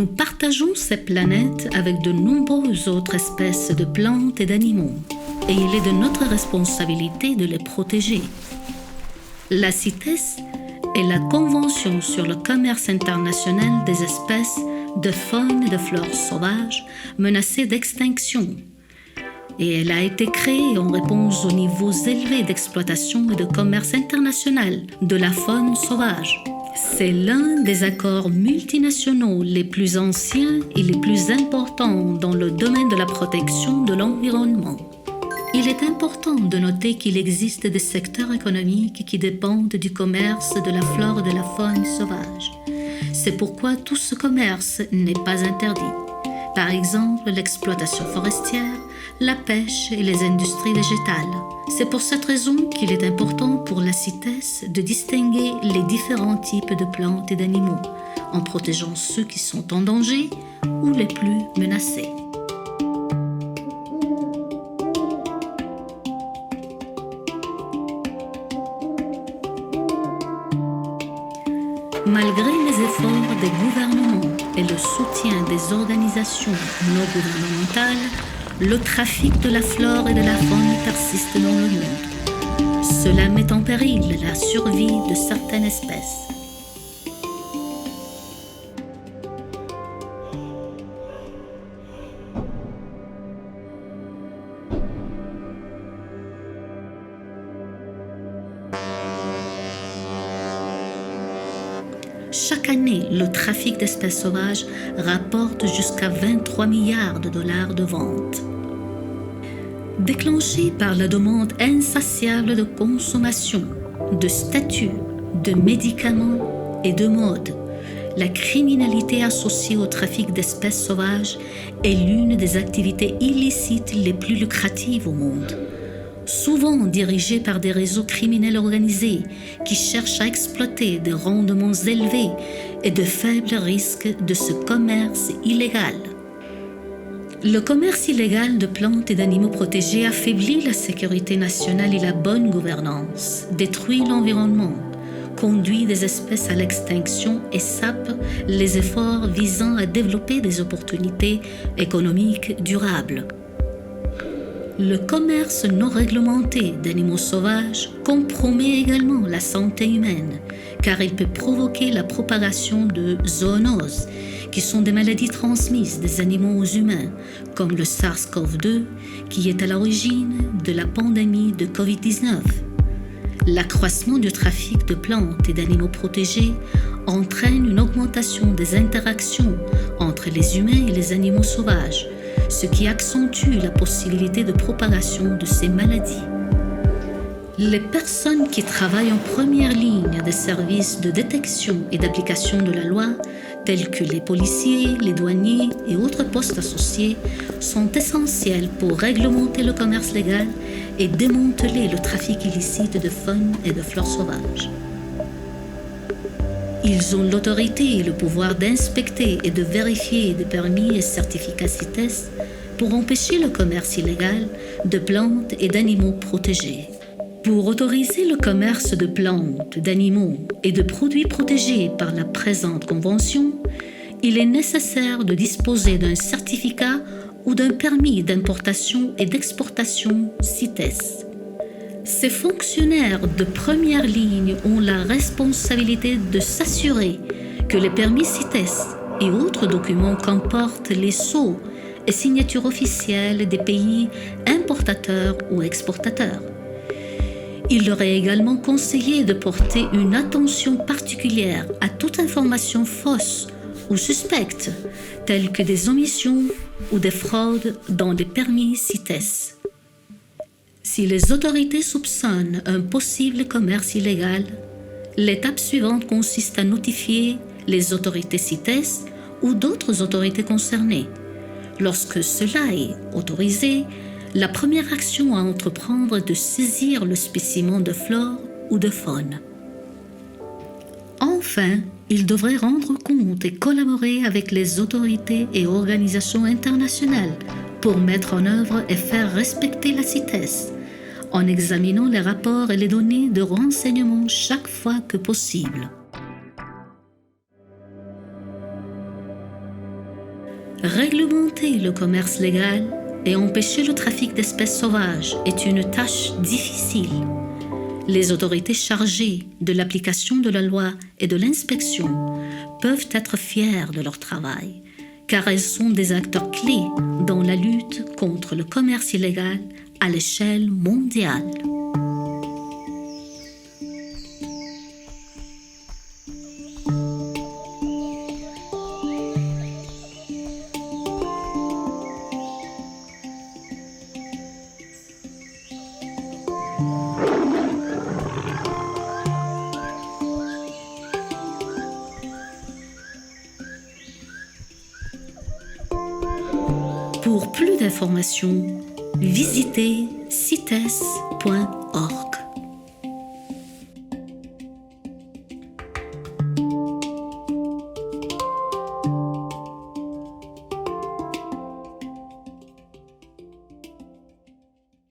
Nous partageons cette planète avec de nombreuses autres espèces de plantes et d'animaux, et il est de notre responsabilité de les protéger. La CITES est la Convention sur le commerce international des espèces de faune et de flore sauvages menacées d'extinction. Et elle a été créée en réponse aux niveaux élevés d'exploitation et de commerce international de la faune sauvage. C'est l'un des accords multinationaux les plus anciens et les plus importants dans le domaine de la protection de l'environnement. Il est important de noter qu'il existe des secteurs économiques qui dépendent du commerce de la flore et de la faune sauvage. C'est pourquoi tout ce commerce n'est pas interdit. Par exemple, l'exploitation forestière, la pêche et les industries végétales. C'est pour cette raison qu'il est important pour la CITES de distinguer les différents types de plantes et d'animaux, en protégeant ceux qui sont en danger ou les plus menacés. Malgré les efforts des gouvernements et le soutien des organisations non gouvernementales, le trafic de la flore et de la faune persiste dans le monde. Cela met en péril la survie de certaines espèces. Chaque année, le trafic d'espèces sauvages rapporte jusqu'à 23 milliards de dollars de ventes. Déclenché par la demande insatiable de consommation, de statuts, de médicaments et de mode, la criminalité associée au trafic d'espèces sauvages est l'une des activités illicites les plus lucratives au monde. Souvent dirigée par des réseaux criminels organisés qui cherchent à exploiter des rendements élevés et de faibles risques de ce commerce illégal. Le commerce illégal de plantes et d'animaux protégés affaiblit la sécurité nationale et la bonne gouvernance, détruit l'environnement, conduit des espèces à l'extinction et sape les efforts visant à développer des opportunités économiques durables. Le commerce non réglementé d'animaux sauvages compromet également la santé humaine, car il peut provoquer la propagation de zoonoses, qui sont des maladies transmises des animaux aux humains, comme le SARS-CoV-2, qui est à l'origine de la pandémie de COVID-19. L'accroissement du trafic de plantes et d'animaux protégés entraîne une augmentation des interactions entre les humains et les animaux sauvages, ce qui accentue la possibilité de propagation de ces maladies. Les personnes qui travaillent en première ligne des services de détection et d'application de la loi, tels que les policiers, les douaniers et autres postes associés, sont essentielles pour réglementer le commerce légal et démanteler le trafic illicite de faune et de flore sauvage. Ils ont l'autorité et le pouvoir d'inspecter et de vérifier des permis et certificats CITES pour empêcher le commerce illégal de plantes et d'animaux protégés. Pour autoriser le commerce de plantes, d'animaux et de produits protégés par la présente convention, il est nécessaire de disposer d'un certificat ou d'un permis d'importation et d'exportation CITES. Ces fonctionnaires de première ligne ont la responsabilité de s'assurer que les permis CITES et autres documents comportent les sceaux et signatures officielles des pays importateurs ou exportateurs. Il leur est également conseillé de porter une attention particulière à toute information fausse ou suspecte, telles que des omissions ou des fraudes dans les permis CITES. Si les autorités soupçonnent un possible commerce illégal, l'étape suivante consiste à notifier les autorités CITES ou d'autres autorités concernées. Lorsque cela est autorisé, la première action à entreprendre est de saisir le spécimen de flore ou de faune. Enfin, il devrait rendre compte et collaborer avec les autorités et organisations internationales pour mettre en œuvre et faire respecter la CITES, en examinant les rapports et les données de renseignement chaque fois. chaque fois que possible. Réglementer le commerce légal et empêcher le trafic d'espèces sauvages est une tâche difficile. Les autorités chargées de l'application de la loi et de l'inspection peuvent être fières de leur travail, car elles sont des acteurs clés dans la lutte contre le commerce illégal à l'échelle mondiale. Pour plus d'informations, visitez cites.org.